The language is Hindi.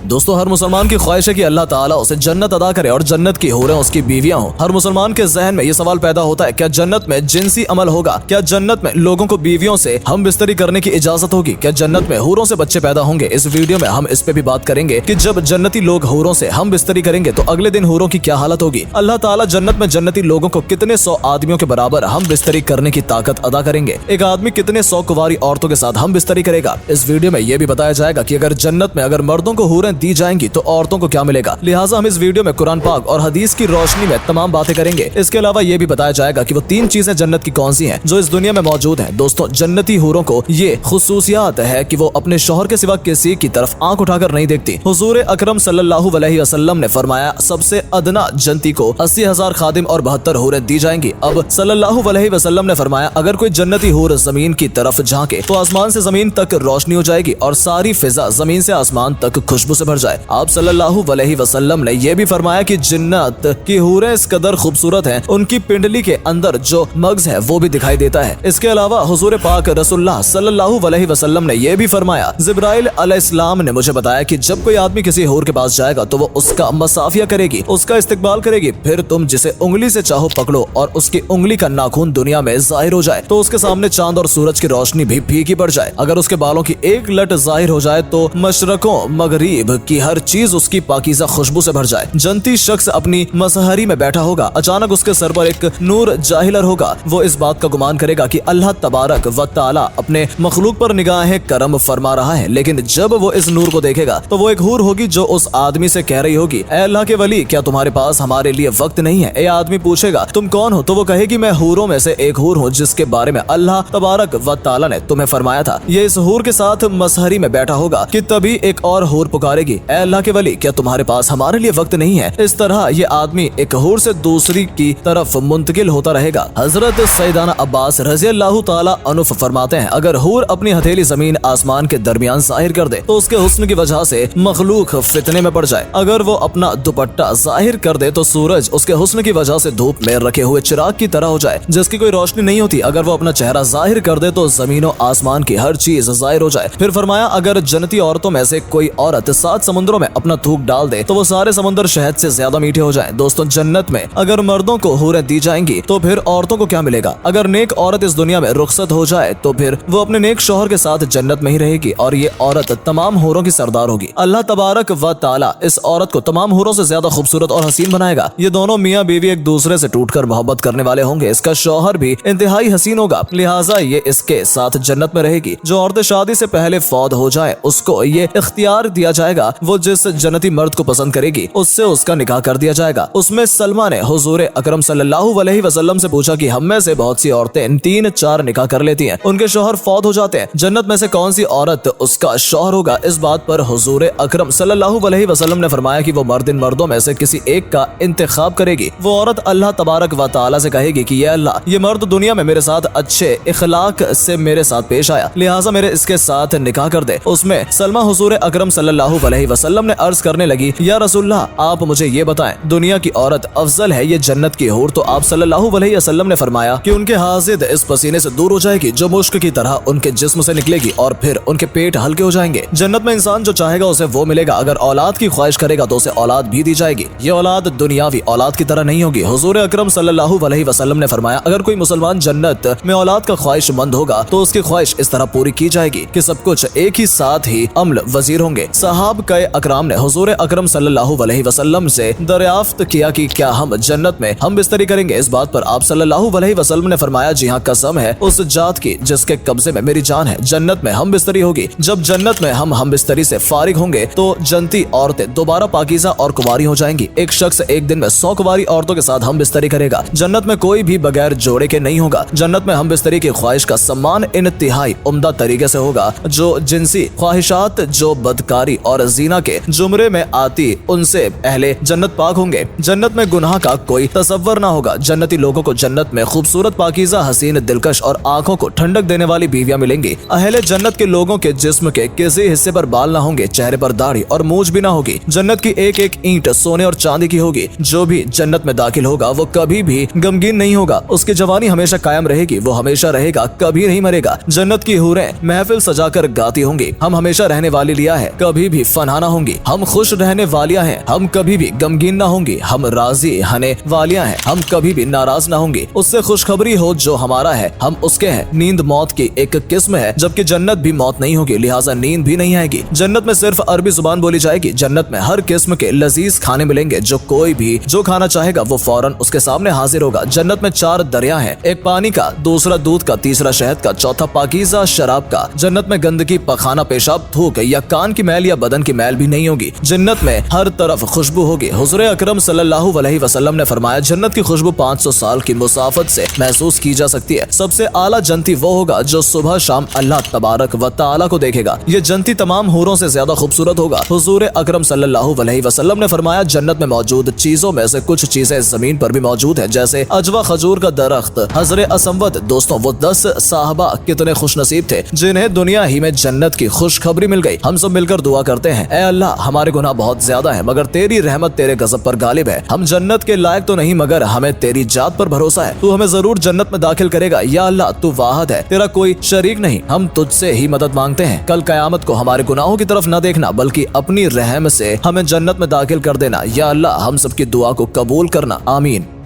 दोस्तों, हर मुसलमान की ख्वाहिश है कि अल्लाह ताला उसे जन्नत अदा करे और जन्नत की हूरें उसकी बीवियां हों। हर मुसलमान के जहन में ये सवाल पैदा होता है, क्या जन्नत में जिनसी अमल होगा? क्या जन्नत में लोगों को बीवियों से हम बिस्तरी करने की इजाजत होगी? क्या जन्नत में हूरों से बच्चे पैदा होंगे? इस वीडियो में हम इस पे भी बात करेंगे कि जब जन्नती लोग हूरों से हम बिस्तरी करेंगे तो अगले दिन हूरों की क्या हालत होगी। अल्लाह ताला जन्नत में जन्नती लोगों को कितने 100 आदमियों के बराबर हम बिस्तरी करने की ताकत अदा करेंगे। एक आदमी कितने 100 कुंवारी औरतों के साथ हम बिस्तरी करेगा। इस वीडियो में यह भी बताया जाएगा कि अगर जन्नत में अगर मर्दों को हूरें दी जाएंगी तो औरतों को क्या मिलेगा। लिहाजा हम इस वीडियो में कुरान पाक और हदीस की रोशनी में तमाम बातें करेंगे। इसके अलावा यह भी बताया जाएगा कि वो 3 चीजें जन्नत की कौन सी हैं जो इस दुनिया में मौजूद हैं। दोस्तों, जन्नती हूरों को ये खुसूसियात है कि वो अपने शौहर के सिवा किसी की तरफ आंख उठाकर नहीं देखती। हुजूर अकरम सल्लल्लाहु अलैहि वसल्लम ने फरमाया, सबसे अदना जन्नती को 80,000 खादिम और 72 हूरें दी जाएंगी। अब सल्लल्लाहु अलैहि वसल्लम ने फरमाया, अगर कोई जन्नती हूर जमीन की तरफ झांके तो आसमान से जमीन तक रोशनी हो जाएगी और सारी फिजा जमीन से आसमान तक खुशबू से भर जाए। आप सल्लल्लाहु अलैहि वसल्लम ने यह भी फरमाया कि जन्नत की हूरें इस कदर खूबसूरत हैं, उनकी पिंडली के अंदर जो मग्ज है वो भी दिखाई देता है। इसके अलावा हुजूर पाक रसूलुल्लाह सल्लल्लाहु अलैहि वसल्लम ने यह भी फरमाया, जिब्राइल अलैहिस्सलाम ने मुझे बताया कि जब कोई आदमी किसी हूर के पास जाएगा तो वो उसका मसाफिया करेगी, उसका इस्तकबाल करेगी, फिर तुम जिसे उंगली से चाहो पकड़ो और उसकी उंगली का नाखून दुनिया में जाहिर हो जाए तो उसके सामने चांद और सूरज की रोशनी भी फीकी पड़ जाए। अगर उसके बालों की एक लट जाहिर हो जाए तो मशरकों मगरिब की हर चीज उसकी पाकीज़ा खुशबू से भर जाए। जन्नती शख्स अपनी मसहरी में बैठा होगा, अचानक उसके सर पर एक नूर जाहिलर होगा। वो इस बात का गुमान करेगा कि अल्लाह तबारक व तआला अपने मखलूक पर निगाहें करम फरमा रहा है, लेकिन जब वो इस नूर को देखेगा तो वो एक हूर होगी जो उस आदमी से कह रही होगी, ऐ अल्लाह के वली, क्या तुम्हारे पास हमारे लिए वक्त नहीं है? ए आदमी पूछेगा, तुम कौन हो? तो वो कहेगी, मैं हूरों में से एक हूर हूँ जिसके बारे में अल्लाह तबारक व तआला ने तुम्हें फरमाया था। ये इस हूर के साथ मसहरी में बैठा होगा कि तभी एक और हूर पुकारेगी, ऐ अल्लाह के वली, क्या तुम्हारे पास हमारे लिए वक्त नहीं है? इस तरह ये आदमी एक हूर से दूसरी की तरफ मुंतकिल होता रहेगा। हजरत सैयदाना अब्बास रज़ियल्लाहु ताला अन्हु फरमाते हैं, अगर हूर अपनी हथेली जमीन आसमान के दरमियान जाहिर कर दे तो उसके हुस्न की वजह से मखलूक फितने में पड़ जाए। अगर वो अपना दुपट्टा जाहिर कर दे तो सूरज उसके हुस्न की वजह से धूप में रखे हुए चिराग की तरह हो जाए जिसकी कोई रोशनी नहीं होती। अगर वो अपना चेहरा जाहिर कर दे तो जमीनों आसमान की हर चीज जाहिर हो जाए। फिर फरमाया, अगर जन्नती औरतों में से कोई औरत 7 समुद्रों में अपना थूक डाल दे तो वो सारे समुद्र शहद से ज्यादा मीठे हो जाएं। दोस्तों, जन्नत में अगर मर्दों को हूरें दी जाएंगी तो फिर औरतों को क्या मिलेगा? अगर नेक औरत इस दुनिया में रुखसत हो जाए तो फिर वो अपने नेक शौहर के साथ जन्नत में ही रहेगी और ये औरत तमाम हूरों की सरदार होगी। अल्लाह तबारक व ताला इस औरत को तमाम हूरों से ज्यादा खूबसूरत और हसीन बनाएगा। ये दोनों मियाँ बीवी एक दूसरे से टूटकर मोहब्बत करने वाले होंगे। इसका शौहर भी इंतहाई हसीन होगा, लिहाजा ये इसके साथ जन्नत में रहेगी। जो औरतें शादी से पहले फौत हो जाए उसको ये इख्तियार दिया जाएगा, वो जिस जन्नती मर्द को पसंद करेगी उससे उसका निकाह कर दिया जाएगा। उसमें सलमा ने हुजूर अकरम सल्लल्लाहु अलैहि वसल्लम से पूछा कि हम में से बहुत सी औरतें 3-4 निकाह कर लेती हैं, उनके शौहर फौत हो जाते हैं, जन्नत में से कौन सी औरत उसका शौहर होगा? इस बात पर हुजूर अकरम सल्लल्लाहु अलैहि वसल्लम ने फरमाया कि वो मर्द इन मर्दों में से किसी एक का इंतखाब करेगी। वो औरत अल्लाह तबारक व तआला से कहेगी कि या अल्लाह, ये मर्द दुनिया में मेरे साथ अच्छे इखलाक से मेरे साथ पेश आया, लिहाजा मेरे इसके साथ निकाह कर दे। उसमें सलमा हुजूर अकरम सल्लल्लाहु अलैहि वसल्लम ने अर्ज करने लगी, या रसूलल्लाह, आप मुझे ये बताएं, दुनिया की औरत अफजल है ये जन्नत की हूर? तो आप सल्लल्लाहु अलैहि वसल्लम ने फरमाया कि उनके हाजिद इस पसीने से दूर हो जाएगी जो मुश्क की तरह उनके जिस्म से निकलेगी और फिर उनके पेट हल्के हो जाएंगे। जन्नत में इंसान जो चाहेगा उसे वो मिलेगा। अगर औलाद की ख्वाहिश करेगा तो उसे औलाद भी दी जाएगी। ये औलाद दुनियावी औलाद की तरह नहीं होगी। हुजूर अकरम सल्लल्लाहु अलैहि वसल्लम ने फरमाया, अगर कोई मुसलमान जन्नत में औलाद का ख्वाहिशमंद होगा तो उसकी ख्वाहिश इस तरह पूरी की जाएगी कि सब कुछ एक ही साथ ही अम्ल वजीर होंगे। सहाबा अकराम ने हुजूर अकरम सल्लल्लाहु अलैहि वसल्लम से दरियाफ्त किया कि क्या हम जन्नत में हम बिस्तरी करेंगे? इस बात पर आप सल्लल्लाहु अलैहि वसल्लम ने फरमाया, जी हाँ, कसम है उस जात की जिसके कब्जे में मेरी जान है, जन्नत में हम बिस्तरी होगी। जब जन्नत में हम बिस्तरी से फारिग होंगे तो जन्नती औरतें दोबारा पाकीज़ा और कुंवारी हो जाएंगी। एक शख्स एक दिन में 100 कुंवारी औरतों के साथ हम बिस्तरी करेगा। जन्नत में कोई भी बगैर जोड़े के नहीं होगा। जन्नत में हम बिस्तरी की ख्वाहिश का सम्मान इंतहाई उम्दा तरीके से होगा। जो जिनसी ख्वाहिशात जो बदकारी और जीना के जुमरे में आती उनसे पहले जन्नत पाक होंगे। जन्नत में गुनाह का कोई तसव्वुर ना होगा। जन्नती लोगों को जन्नत में खूबसूरत, पाकीज़ा, हसीन, दिलकश और आंखों को ठंडक देने वाली बीवियां मिलेंगी। अहले जन्नत के लोगों के जिस्म के किसी हिस्से पर बाल ना होंगे, चेहरे पर दाढ़ी और मूंछ भी ना होगी। जन्नत की एक एक ईंट सोने और चांदी की होगी। जो भी जन्नत में दाखिल होगा वो कभी भी गमगीन नहीं होगा। उसकी जवानी हमेशा कायम रहेगी, वो हमेशा रहेगा, कभी नहीं मरेगा। जन्नत की हूरें महफिल सजाकर गाती होंगी, हम हमेशा रहने वाली लिया है, कभी भी फना ना होंगी। हम खुश रहने वालियां हैं, हम कभी भी गमगीन ना होंगी। हम राजी रहने वालियां हैं, हम कभी भी नाराज ना होंगी। उससे खुशखबरी हो जो हमारा है, हम उसके हैं। नींद मौत की एक किस्म है, जबकि जन्नत भी मौत नहीं होगी, लिहाजा नींद भी नहीं आएगी। जन्नत में सिर्फ अरबी जुबान बोली जाएगी। जन्नत में हर किस्म के लजीज खाने मिलेंगे। जो कोई भी जो खाना चाहेगा वो फौरन उसके सामने हाजिर होगा। जन्नत में 4 दरिया हैं, एक पानी का, दूसरा दूध का, तीसरा शहद का, चौथा पाकीज़ा शराब का। जन्नत में गंदगी, पखाना, पेशाब, थूक या कान की मैल या बदन की मैल भी नहीं होगी। जन्नत में हर तरफ खुशबू होगी। हुजूर अकरम सल्लल्लाहु अलैहि वसल्लम ने फरमाया, जन्नत की खुशबू 500 साल की मुसाफत से महसूस की जा सकती है। सबसे आला जन्नती वो होगा जो सुबह शाम अल्लाह तबारक व तआला को देखेगा। ये जन्नती तमाम हूरों से ज्यादा खूबसूरत होगा। हुजूर अकरम सल्लल्लाहु अलैहि वसल्लम ने फरमाया, जन्नत में मौजूद चीजों में से कुछ चीजें जमीन पर भी मौजूद है, जैसे अजवा खजूर का दरख्त, हजरे असमवद। दोस्तों, वो 10 साहबा कितने खुशनसीब थे जिन्हें दुनिया ही में जन्नत की खुशखबरी मिल गई। हम सब मिलकर दुआ करते हैं, ऐ अल्लाह, हमारे गुनाह बहुत ज्यादा है, मगर तेरी रहमत तेरे गजब पर गालिब है। हम जन्नत के लायक तो नहीं, मगर हमें तेरी जात पर भरोसा है। तू हमें जरूर जन्नत में दाखिल करेगा। या अल्लाह, तू वाहिद है, तेरा कोई शरीक नहीं। हम तुझसे ही मदद मांगते हैं। कल कयामत को हमारे गुनाहों की तरफ न देखना, बल्कि अपनी रहम से हमें जन्नत में दाखिल कर देना। या अल्लाह, हम सबकी दुआ को कबूल करना। आमीन।